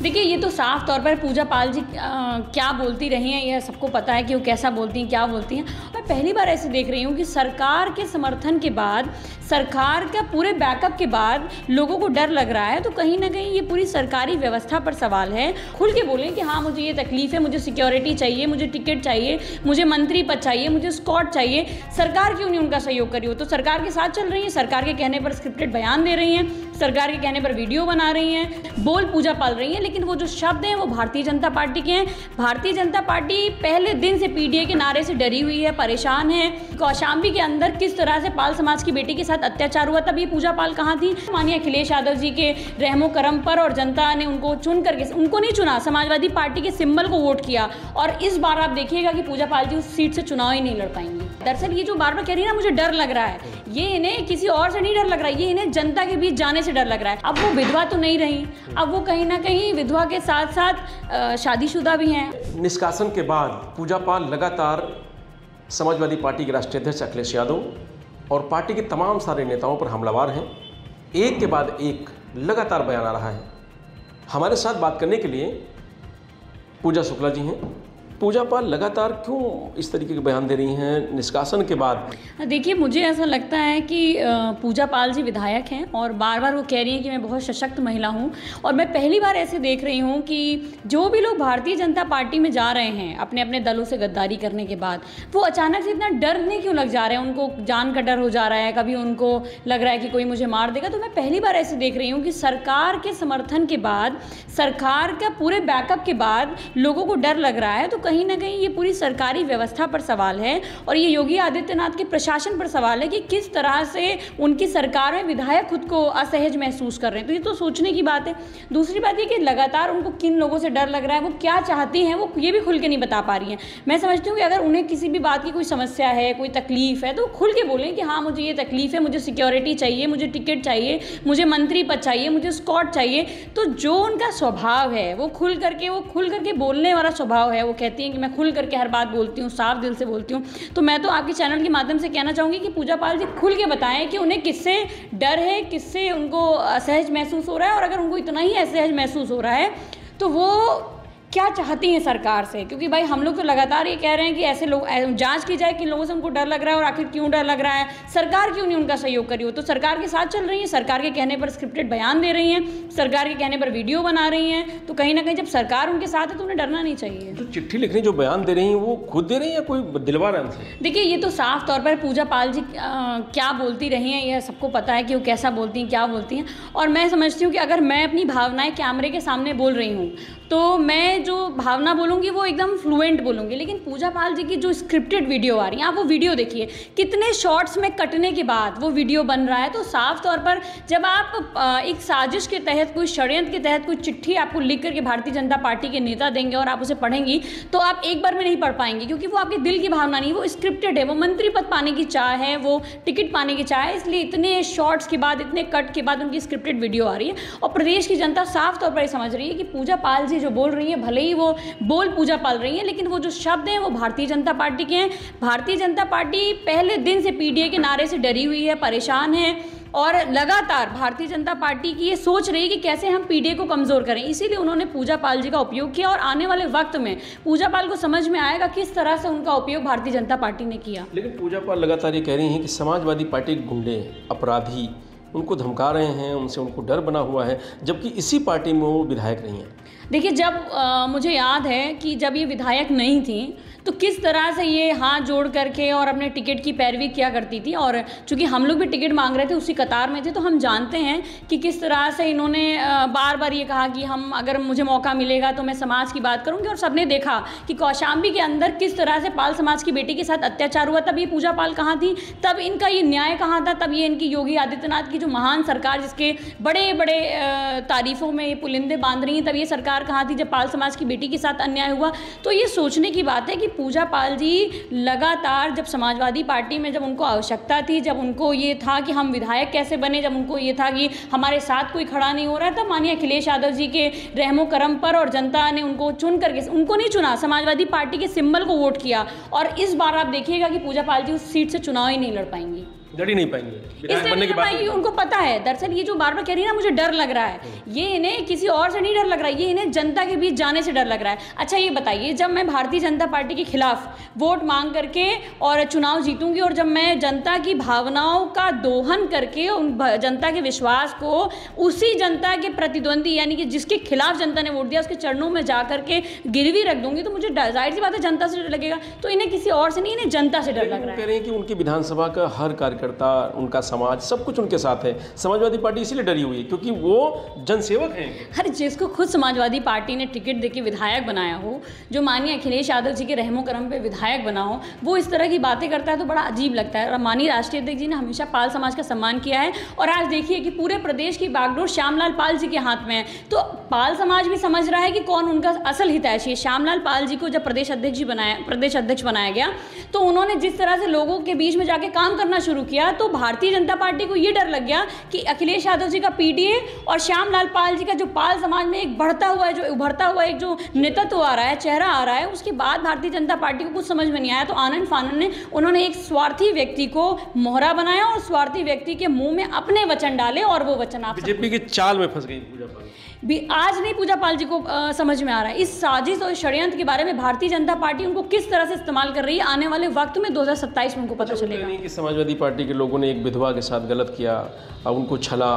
देखिए, ये तो साफ तौर पर पूजा पाल जी क्या बोलती रही हैं, यह सबको पता है कि वो कैसा बोलती हैं, क्या बोलती हैं। मैं पहली बार ऐसे देख रही हूँ कि सरकार के समर्थन के बाद, सरकार का पूरे बैकअप के बाद लोगों को डर लग रहा है। तो कहीं ना कहीं ये पूरी सरकारी व्यवस्था पर सवाल है। खुल के बोलें कि हाँ, मुझे ये तकलीफ है, मुझे सिक्योरिटी चाहिए, मुझे टिकट चाहिए, मुझे मंत्री पद चाहिए, मुझे स्कॉट चाहिए। सरकार क्यों नहीं उनका सहयोग करी हो? तो सरकार के साथ चल रही है, सरकार के कहने पर स्क्रिप्टेड बयान दे रही हैं, सरकार के कहने पर वीडियो बना रही हैं, बोल पूजा पाल रही हैं, लेकिन वो जो शब्द हैं वो भारतीय जनता पार्टी के हैं। भारतीय जनता पार्टी पहले दिन से पीडीए के नारे से डरी हुई है, परेशान है। कौशाम्बी के अंदर किस तरह से पाल समाज की बेटी के साथ अत्याचार हुआ, तब ये पूजा पाल कहाँ थी? माननीय अखिलेश यादव जी के रहमो करम पर और जनता ने उनको चुन करके, उनको नहीं चुना, समाजवादी पार्टी के सिंबल को वोट किया। और इस बार आप देखिएगा कि पूजा पाल जी उस सीट से चुनाव ही नहीं लड़ पाएंगी। दरअसल ये जो बार बार कह रही है ना, मुझे डर लग रहा है, ये इन्हें किसी और से नहीं डर लग रहा है, ये इन्हें जनता के बीच जाने से डर लग रहा है। अब वो विधवा तो नहीं रही, अब वो कहीं ना कहीं विधवा के साथ साथ शादीशुदा भी हैं। निष्कासन के बाद पूजा पाल लगातार समाजवादी पार्टी के राष्ट्रीय अध्यक्ष अखिलेश यादव और पार्टी के तमाम सारे नेताओं पर हमलावर हैं। एक के बाद एक लगातार बयान आ रहा है। हमारे साथ बात करने के लिए पूजा शुक्ला जी हैं। पूजा पाल लगातार क्यों इस तरीके के बयान दे रही हैं निष्कासन के बाद? देखिए, मुझे ऐसा लगता है कि पूजा पाल जी विधायक हैं और बार बार वो कह रही हैं कि मैं बहुत सशक्त महिला हूँ। और मैं पहली बार ऐसे देख रही हूँ कि जो भी लोग भारतीय जनता पार्टी में जा रहे हैं अपने अपने दलों से गद्दारी करने के बाद, वो अचानक से इतना डरने क्यों लग जा रहे हैं? उनको जान का डर हो जा रहा है, कभी उनको लग रहा है कि कोई मुझे मार देगा। तो मैं पहली बार ऐसे देख रही हूँ कि सरकार के समर्थन के बाद, सरकार का पूरे बैकअप के बाद लोगों को डर लग रहा है। तो कहीं ना कहीं ये पूरी सरकारी व्यवस्था पर सवाल है और ये योगी आदित्यनाथ के प्रशासन पर सवाल है कि किस तरह से उनकी सरकार में विधायक खुद को असहज महसूस कर रहे हैं। तो ये तो सोचने की बात है। दूसरी बात ये कि लगातार उनको किन लोगों से डर लग रहा है, वो क्या चाहती हैं, वो ये भी खुल के नहीं बता पा रही हैं। मैं समझती हूँ कि अगर उन्हें किसी भी बात की कोई समस्या है, कोई तकलीफ है, तो खुल के बोलें कि हाँ, मुझे ये तकलीफ है, मुझे सिक्योरिटी चाहिए, मुझे टिकट चाहिए, मुझे मंत्री पद चाहिए, मुझे स्कॉट चाहिए। तो जो उनका स्वभाव है वो खुल करके बोलने वाला स्वभाव है। वो कहती हैं कि मैं खुल करके हर बात बोलती हूँ, साफ दिल से बोलती हूँ। तो मैं तो आपके चैनल के माध्यम से कहना चाहूँगी कि पूजा पाल जी खुल के बताएं कि उन्हें किससे डर है, किससे उनको असहज महसूस हो रहा है। और अगर उनको इतना ही असहज महसूस हो रहा है तो वो क्या चाहती हैं सरकार से? क्योंकि भाई हम लोग तो लगातार ये कह रहे हैं कि ऐसे लोग, जांच की जाए कि लोगों से उनको डर लग रहा है और आखिर क्यों डर लग रहा है, सरकार क्यों नहीं उनका सहयोग करी हो? तो सरकार के साथ चल रही है, सरकार के कहने पर स्क्रिप्टेड बयान दे रही हैं, सरकार के कहने पर वीडियो बना रही हैं। तो कहीं ना कहीं जब सरकार उनके साथ है तो उन्हें डरना नहीं चाहिए। जो चिट्ठी लिखने जो बयान दे रही हैं वो खुद दे रही हैं या कोई दिलवा रहे हैं? देखिए, ये तो साफ तौर पर पूजा पाल जी क्या बोलती रही हैं, यह सबको पता है कि वो कैसा बोलती हैं, क्या बोलती हैं। और मैं समझती हूँ कि अगर मैं अपनी भावनाएं कैमरे के सामने बोल रही हूँ तो मैं जो भावना बोलूँगी वो एकदम फ्लुएंट बोलूँगी। लेकिन पूजा पाल जी की जो स्क्रिप्टेड वीडियो आ रही है, आप वो वीडियो देखिए, कितने शॉर्ट्स में कटने के बाद वो वीडियो बन रहा है। तो साफ तौर पर जब आप एक साजिश के तहत, कोई षड्यंत्र के तहत कोई चिट्ठी आपको लिख करके भारतीय जनता पार्टी के नेता देंगे और आप उसे पढ़ेंगी तो आप एक बार में नहीं पढ़ पाएंगे, क्योंकि वो आपके दिल की भावना नहीं, वो स्क्रिप्टेड है। वो मंत्री पद पाने की चाह है, वो टिकट पाने की चाह है, इसलिए इतने शॉर्ट्स के बाद, इतने कट के बाद उनकी स्क्रिप्टेड वीडियो आ रही है। और प्रदेश की जनता साफ तौर पर ये समझ रही है कि पूजा पाल जी जो बोल रही है, भले ही वो बोल पूजा पाल रही है, लेकिन वो जो शब्द हैं वो भारतीय जनता पार्टी के हैं। भारतीय जनता पार्टी पहले दिन से पीडीए के नारे से डरी हुई है, परेशान है और लगातार भारतीय जनता पार्टी की ये सोच रही है कि कैसे हम पीडीए को कमज़ोर करें। इसीलिए उन्होंने पूजा पाल जी का उपयोग किया और आने वाले वक्त में पूजा पाल को समझ में आएगा किस तरह से उनका उपयोग भारतीय जनता पार्टी ने किया। लेकिन पूजा पाल लगातार ये कह रही हैं कि समाजवादी पार्टी के गुंडे, अपराधी उनको धमका रहे हैं, उनसे उनको डर बना हुआ है, जबकि इसी पार्टी में वो विधायक नहीं है। देखिए, जब मुझे याद है कि जब ये विधायक नहीं थी तो किस तरह से ये हाथ जोड़ करके और अपने टिकट की पैरवी किया करती थी। और चूंकि हम लोग भी टिकट मांग रहे थे, उसी कतार में थे, तो हम जानते हैं कि किस तरह से इन्होंने बार बार ये कहा कि हम, अगर मुझे मौका मिलेगा तो मैं समाज की बात करूंगी। और सबने देखा कि कौशाम्बी के अंदर किस तरह से पाल समाज की बेटी के साथ अत्याचार हुआ। तब ये पूजा पाल कहाँ थी? तब इनका ये न्याय कहाँ था? तब ये इनकी योगी आदित्यनाथ की जो महान सरकार, जिसके बड़े बड़े तारीफों में ये पुलिंदे बांध रही हैं, तब ये सरकार कहाँ थी जब पाल समाज की बेटी के साथ अन्याय हुआ? तो ये सोचने की बात है कि पूजा पाल जी लगातार, जब समाजवादी पार्टी में जब उनको आवश्यकता थी, जब उनको ये था कि हम विधायक कैसे बने, जब उनको ये था कि हमारे साथ कोई खड़ा नहीं हो रहा है, तब माननीय अखिलेश यादव जी के रहमो करम पर और जनता ने उनको चुन करके, उनको नहीं चुना, समाजवादी पार्टी के सिंबल को वोट किया। और इस बार आप देखिएगा कि पूजा पाल जी उस सीट से चुनाव ही नहीं लड़ पाएंगी। लड़ ही नहीं पाएंगे विधायक बनने के बाद। उनको पता है, दरअसल ये जो बार बार कह रही है ना मुझे डर लग रहा है, ये इन्हें किसी और से नहीं डर लग रहा है, ये इन्हें जनता के बीच जाने से डर लग रहा है। अच्छा ये बताइए, जब मैं भारतीय जनता पार्टी के खिलाफ वोट मांग करके और चुनाव जीतूंगी और जब मैं जनता की भावनाओं का दोहन करके उन जनता के विश्वास को उसी जनता के प्रतिद्वंदी यानी कि जिसके खिलाफ जनता ने वोट दिया उसके चरणों में जा करके गिरवी रख दूंगी, तो मुझे जाहिर सी बात है जनता से डर लगेगा। तो इन्हें किसी और से नहीं, इन्हें जनता से डर लग रहा है। कह रहे हैं कि उनकी विधानसभा का हर कार्यकर्ता, उनका समाज, सब कुछ उनके साथ है। समाजवादी पार्टी इसीलिए डरी हुई है क्योंकि वो जनसेवक हैं। हर जिसको खुद समाजवादी पार्टी ने टिकट देके विधायक बनाया हो, जो माननीय अखिलेश यादव जी के रहमो करम पे विधायक बना हो, वो इस तरह की बातें करता है तो बड़ा अजीब लगता है। माननीय राष्ट्रीय अध्यक्ष जी ने हमेशा पाल समाज का सम्मान किया है और आज देखिए कि पूरे प्रदेश की बागडोर श्यामलाल पाल जी के हाथ में है। तो पाल समाज भी समझ रहा है कि कौन उनका असल हितैषी है। श्यामलाल पाल जी को जब प्रदेश अध्यक्ष बनाया गया तो उन्होंने जिस तरह से लोगों के बीच में जाके काम करना शुरू किया, तो भारतीय जनता पार्टी को ये डर लग गया कि अखिलेश यादव जी का पीडीए और श्यामलाल पाल जी का जो पाल समाज में एक बढ़ता हुआ है, जो उभरता हुआ एक जो नेतृत्व आ रहा है, चेहरा आ रहा है, उसके बाद भारतीय जनता पार्टी को कुछ समझ में नहीं आया। तो आनंद फानन ने उन्होंने एक स्वार्थी व्यक्ति को मोहरा बनाया और स्वार्थी व्यक्ति के मुंह में अपने वचन डाले और वो वचन आप बीजेपी की चाल में फंस गई पूजा पाल भी। आज नहीं पूजा पाल जी को समझ में आ रहा है इस साजिश और षड्यंत्र के बारे में भारतीय जनता पार्टी उनको किस तरह से इस्तेमाल कर रही है। आने वाले वक्त में 2027 में उनको पता चलेगा। नहीं कि समाजवादी पार्टी के लोगों ने एक विधवा के साथ गलत किया, अब उनको छला।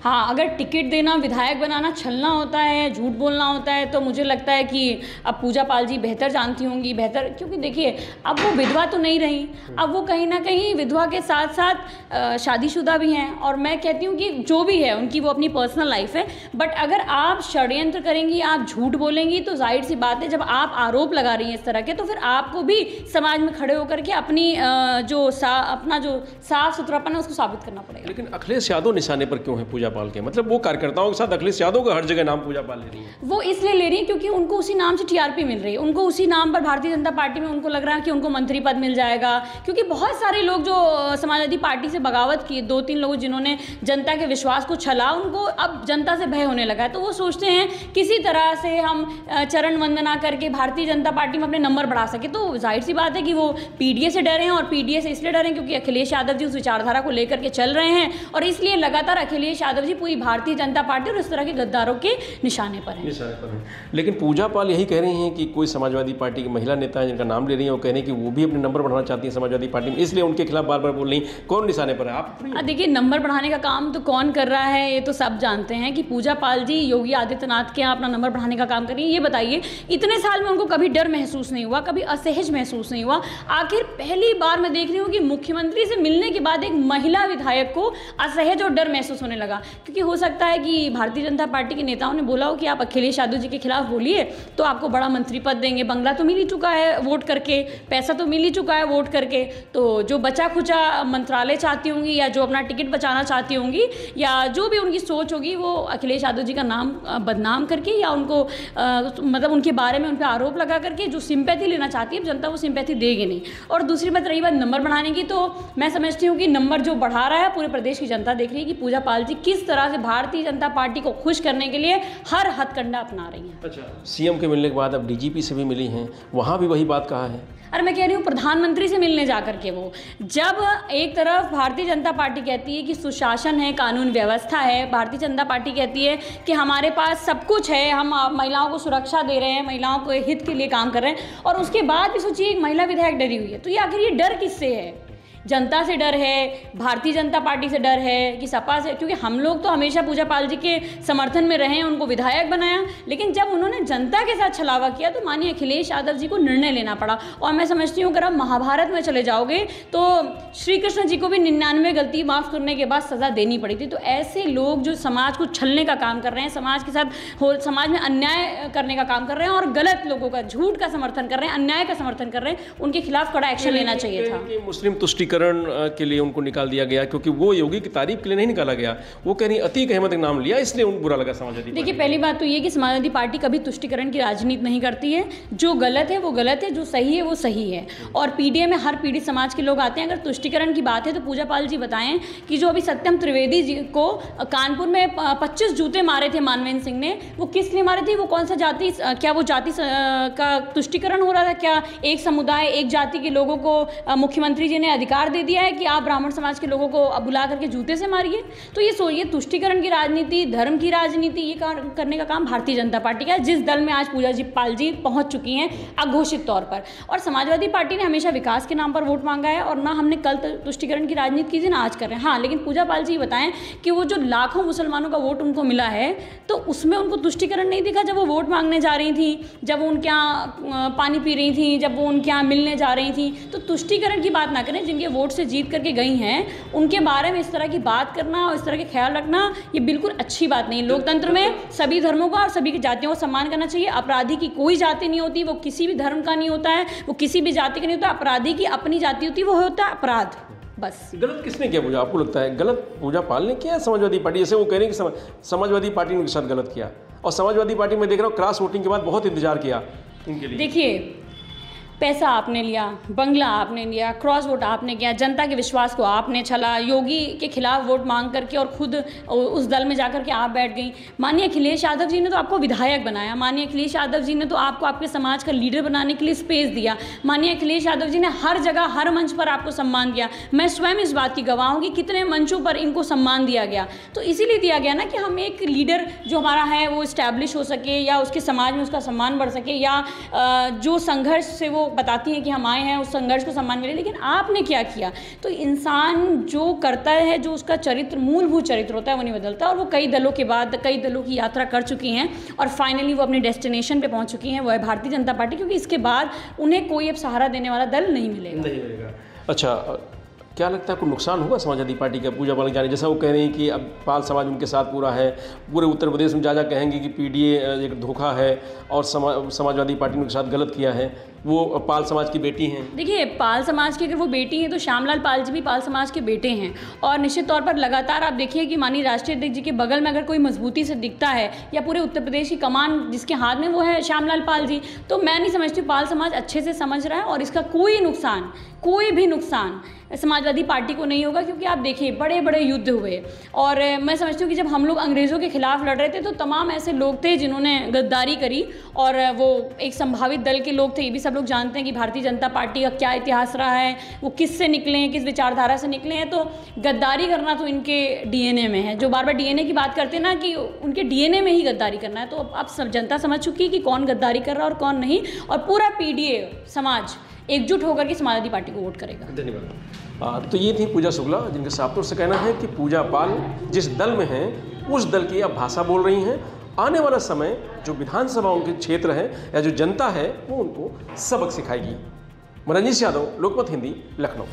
हाँ, अगर टिकट देना, विधायक बनाना छलना होता है, झूठ बोलना होता है, तो मुझे लगता है कि अब पूजा पाल जी बेहतर जानती होंगी, बेहतर, क्योंकि देखिए अब वो विधवा तो नहीं रही, अब वो कहीं ना कहीं विधवा के साथ साथ शादीशुदा भी हैं। और मैं कहती हूँ कि जो भी है उनकी वो अपनी पर्सनल लाइफ है, बट अगर आप षड्यंत्र करेंगी, आप झूठ बोलेंगी, तो जाहिर सी बात है जब आप आरोप लगा रही हैं इस तरह के, तो फिर आपको भी समाज में खड़े होकर के अपनी अपना जो साफ सुथरापन है उसको साबित करना पड़ेगा। लेकिन अखिलेश यादव निशाने पर क्यों है पूजा पाल के? मतलब वो कार्यकर्ताओं के साथ अखिलेश यादव का हर जगह नाम पूजा पाल ले रही है। वो इसलिए ले रही है क्योंकि उनको उसी नाम से टीआरपी मिल रही है, उनको उसी नाम पर भारतीय जनता पार्टी में उनको लग रहा है कि उनको मंत्री पद मिल जाएगा। क्योंकि बहुत सारे लोग जो समाजवादी पार्टी से बगावत किए, 2-3 लोग जिन्होंने जनता के विश्वास को छला, उनको अब जनता से भय होने लगा है। तो वो सोचते हैं किसी तरह से हम चरण वंदना करके भारतीय जनता पार्टी में अपने नंबर बढ़ा सके। तो जाहिर सी बात है कि वो पीडीए से डरे हैं, और पीडीए से इसलिए डरे क्योंकि अखिलेश यादव जी उस विचारधारा को लेकर के चल रहे हैं, और इसलिए लगातार अखिलेश यादव जी पूरी भारतीय जनता पार्टी और इस तरह के गद्दारों के निशाने पर हैं। लेकिन पूजा पाल यही कह रही हैं कि कोई समाजवादी पार्टी की महिला नेता है जिनका नाम ले रही हैं, वो कह रही हैं कि वो भी अपने नंबर बढ़ाना चाहती हैं समाजवादी पार्टी में, इसलिए उनके खिलाफ बार बार बोल रही हैं। कौन निशाने पर है? आप देखिए, नंबर बढ़ाने का काम तो कौन कर रहा है ये तो सब जानते हैं कि पूजा पाल जी योगी आदित्यनाथ के यहाँ अपना नंबर बढ़ाने का काम कर रही है। ये बताइए, इतने साल में उनको कभी डर महसूस नहीं हुआ, कभी असहज महसूस नहीं हुआ? आखिर पहली बार मैं देख रही हूँ कि मुख्यमंत्री से मिलने के बाद एक महिला विधायक को असहज और डर महसूस होने लगा। क्योंकि हो सकता है कि भारतीय जनता पार्टी के नेताओं ने बोला हो कि आप अखिलेश यादव जी के खिलाफ बोलिए तो आपको बड़ा मंत्री पद देंगे, बंगला तो मिल ही चुका है वोट करके, पैसा तो मिल ही चुका है वोट करके, तो जो बचा खुचा मंत्रालय चाहती होंगी या जो अपना टिकट बचाना चाहती होंगी या जो भी उनकी सोच होगी, वो अखिलेश यादव जी का नाम बदनाम करके या उनको मतलब उनके बारे में उन पर आरोप लगा करके जो सिंपैथी लेना चाहती है जनता, वो सिंपैथी देगी नहीं। और दूसरी बात रही बात नंबर बढ़ाने की, तो मैं समझती हूँ कि नंबर जो बढ़ा रहा है पूरे प्रदेश की जनता देख रही है कि पूजा पाल जी किस तरह से भारतीय जनता पार्टी को खुश करने के लिए हर हथकंडा अपना रही हैं। अच्छा, सीएम के मिलने के बाद अब डीजीपी से भी मिली हैं, वहाँ भी वही बात कहा है। अरे मैं कह रही हूँ प्रधानमंत्री से मिलने जाकर के वो, जब एक तरफ भारतीय जनता पार्टी कहती है कि सुशासन है, कानून व्यवस्था है, भारतीय जनता पार्टी कहती है कि हमारे पास सब कुछ है, हम महिलाओं को सुरक्षा दे रहे हैं, महिलाओं को हित के लिए काम कर रहे हैं, और उसके बाद भी सोचिए एक महिला विधायक डरी हुई है। तो ये आखिर ये डर किससे है? जनता से डर है, भारतीय जनता पार्टी से डर है कि सपा से? क्योंकि हम लोग तो हमेशा पूजा पाल जी के समर्थन में रहे हैं, उनको विधायक बनाया, लेकिन जब उन्होंने जनता के साथ छलावा किया तो माननीय अखिलेश यादव जी को निर्णय लेना पड़ा। और मैं समझती हूँ अगर आप महाभारत में चले जाओगे तो श्री कृष्ण जी को भी 99 गलती माफ़ करने के बाद सज़ा देनी पड़ी थी। तो ऐसे लोग जो समाज को छलने का काम कर रहे हैं, समाज के साथ समाज में अन्याय करने का काम कर रहे हैं और गलत लोगों का, झूठ का समर्थन कर रहे हैं, अन्याय का समर्थन कर रहे हैं, उनके खिलाफ कड़ा एक्शन लेना चाहिए था। मुस्लिम तुष्टिकरण के लिए उनको निकाल दिया गया क्योंकि वो योगी की तारीफ के लिए नहीं निकाला गया, वो कह रही अतीक अहमद का नाम लिया, इसलिए उनको बुरा लगा समाजवादी। देखिए, पहली बात तो ये कि समाजवादी पार्टी कभी तुष्टिकरण की राजनीति नहीं करती है। जो गलत है वो गलत है, जो सही है वो सही है। और पीडीए में हर पीड़ित समाज के लोग आते हैं। अगर तुष्टिकरण की बात है तो पूजा पाल जी बताएं कि जो अभी सत्यम त्रिवेदी जी को कानपुर में 25 जूते मारे थे मानवेंद्र सिंह ने, वो किस लिए मारे थे? वो कौन सा जाति, क्या वो जाति का तुष्टिकरण हो रहा था? क्या एक समुदाय, एक जाति के लोगों को मुख्यमंत्री जी ने अधिकार अधिकार दे दिया है कि आप ब्राह्मण समाज के लोगों को अब बुला करके जूते से मारिए। तो ये सोचिए, तुष्टीकरण की राजनीति, धर्म की राजनीति, ये करने का काम भारतीय जनता पार्टी का है, जिस दल में आज पूजा पाल जी पहुंच चुकी हैं अघोषित तौर पर। और समाजवादी पार्टी ने हमेशा विकास के नाम पर वोट मांगा है, और ना हमने कल तुष्टीकरण की राजनीति की थी ना आज कर रहे हैं। हाँ, लेकिन पूजा पाल जी बताएं कि वो जो लाखों मुसलमानों का वोट उनको मिला है, तो उसमें उनको तुष्टीकरण नहीं दिखा जब वो वोट मांगने जा रही थी, जब वो उनके यहाँ पानी पी रही थी, जब वो उनके यहाँ मिलने जा रही थी। तो तुष्टीकरण की बात ना करें, जिनके वोट से जीत करके गई हैं उनके बारे में इस तरह की बात करना और इस तरह के ख्याल रखना, ये बिल्कुल अच्छी बात नहीं। लोकतंत्र में सभी धर्मों का और सभी की जातियों का सम्मान करना चाहिए। अपराधी की कोई जाति नहीं होती, वो किसी भी धर्म का नहीं होता है, वो किसी भी जाति का नहीं होता। अपराधी की अपनी जाति होती है, वो होता है अपराध। बस गलत किसने किया पूजा, आपको लगता है गलत पूजा पाल ने किया समाजवादी पार्टी? जैसे वो कह रहे हैं कि समाजवादी पार्टी ने उनके साथ गलत किया, और समाजवादी पार्टी में देख रहा हूँ क्रॉस वोटिंग के बाद बहुत इंतजार किया इनके लिए। देखिए, पैसा आपने लिया, बंगला आपने लिया, क्रॉस वोट आपने किया, जनता के विश्वास को आपने छला, योगी के खिलाफ वोट मांग करके और खुद उस दल में जाकर के आप बैठ गई। माननीय अखिलेश यादव जी ने तो आपको विधायक बनाया, माननीय अखिलेश यादव जी ने तो आपको आपके समाज का लीडर बनाने के लिए स्पेस दिया, माननीय अखिलेश यादव जी ने हर जगह हर मंच पर आपको सम्मान दिया। मैं स्वयं इस बात की गवाह हूँ कि कितने मंचों पर इनको सम्मान दिया गया। तो इसीलिए दिया गया ना कि हम एक लीडर जो हमारा है वो इस्टेब्लिश हो सके, या उसके समाज में उसका सम्मान बढ़ सके, या जो संघर्ष से वो बताती हैं कि हम आए हैं उस संघर्ष को सम्मान मिले। लेकिन आपने क्या किया? तो इंसान जो करता है, जो उसका चरित्र, मूलभूत चरित्र होता है, वो नहीं बदलता। और वो कई दलों के बाद कई दलों की यात्रा कर चुकी हैं और फाइनली वो अपने डेस्टिनेशन पे पहुंच चुकी हैं, वो है भारतीय जनता पार्टी, क्योंकि इसके बाद उन्हें कोई अब सहारा देने वाला दल नहीं मिलेगा। अच्छा, क्या लगता है कोई नुकसान होगा समाजवादी पार्टी का पूजा पाल जाने? जैसा वो कह रही हैं कि अब पाल समाज उनके साथ पूरा है, पूरे उत्तर प्रदेश में जा कहेंगे कि पीडीए एक धोखा है और समाजवादी पार्टी ने उनके साथ गलत किया है। वो पाल समाज की बेटी हैं। देखिए, पाल समाज की अगर वो बेटी हैं तो श्यामलाल पाल जी भी पाल समाज के बेटे हैं, और निश्चित तौर पर लगातार आप देखिए कि माननीय राष्ट्रीय अध्यक्ष जी के बगल में अगर कोई मजबूती से दिखता है, या पूरे उत्तर प्रदेश की कमान जिसके हाथ में वो है श्यामलाल पाल जी, तो मैं नहीं समझती पाल समाज अच्छे से समझ रहा है, और इसका कोई भी नुकसान समाजवादी पार्टी को नहीं होगा। क्योंकि आप देखिए, बड़े बड़े युद्ध हुए, और मैं समझती हूँ कि जब हम लोग अंग्रेज़ों के खिलाफ लड़ रहे थे तो तमाम ऐसे लोग थे जिन्होंने गद्दारी करी, और वो एक संभावित दल के लोग थे। ये भी सब लोग जानते हैं कि भारतीय जनता पार्टी का क्या इतिहास रहा है, वो किससे निकले हैं, किस विचारधारा से निकले हैं। तो गद्दारी करना तो इनके डीएनए में है। जो बार बार डीएनए की बात करते हैं ना, कि उनके डीएनए में ही गद्दारी करना है। तो अब सब जनता समझ चुकी है कि कौन गद्दारी कर रहा है और कौन नहीं, और पूरा पीडीए समाज एकजुट होकर के समाजवादी पार्टी को वोट करेगा। धन्यवाद। तो ये थी पूजा शुक्ला, जिनके साफ तौर से कहना है कि पूजा पाल जिस दल में हैं उस दल की अब भाषा बोल रही हैं। आने वाला समय जो विधानसभा उनके क्षेत्र है या जो जनता है वो उनको सबक सिखाएगी। मनंजीत यादव, लोकमत हिंदी, लखनऊ।